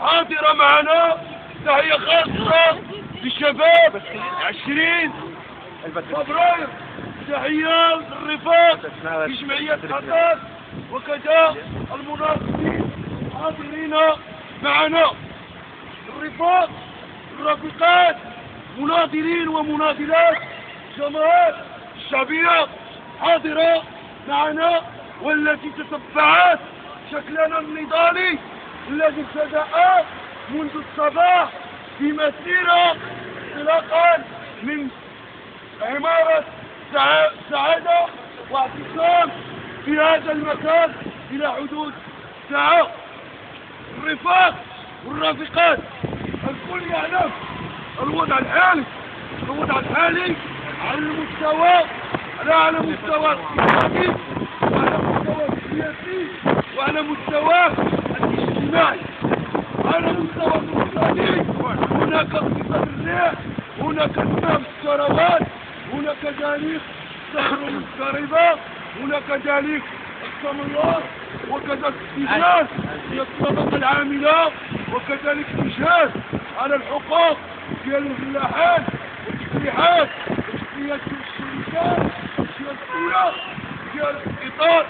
حاضرة معنا تحية خاصة للشباب 20 فبراير. تحية للرفاق في جمعية قطر وكذا المناصرين حاضرين معنا. الرفاق الرافقات مناضلين ومناضلات جماعات الشعبية حاضرة معنا، والتي تتبعت شكلنا النضالي الذي ابتدأ منذ الصباح في مسيرة انطلاقا من عمارة سعادة واعتصام في هذا المكان إلى حدود ساعة. الرفاق والرافقات الكل يعلم الوضع الحالي على مستوى الاقتصادي وعلى مستوى السياسي وعلى مستوى الاجتماعي. على مستوى الاقتصادي هناك اقتصاد الريع، هناك دماغ الثروات، هناك ذلك سحر مضطربة، هناك ذلك الثمرات، وكذا استجهاد للطبقة العاملة، وكذلك استجهاد على الحقوق ديال الفلاحات والتشريحات ديال الشركات ديال الدولة ديال الإطار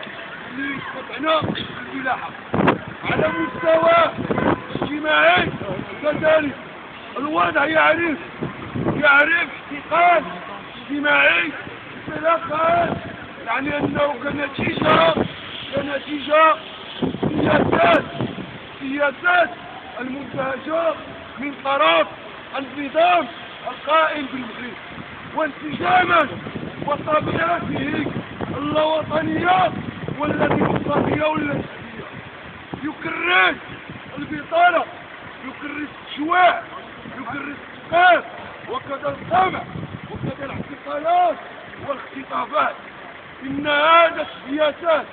اللي قطعنا الفلاحة. على مستوى اجتماعي كذلك الوضع يعرف احتقان اجتماعي بطلاقة، يعني أنه كنتيجة سياسات المنتهجة من طرف النظام القائم بالمغرب، وانسجاما وطبيعته اللوطنية والديمقراطية والشعبية. يكرر البطالة، يكرر التجويع، يكرر السقاط، وكذا الطمع، وكذا الاعتقالات والاختطافات. إن هذه السياسات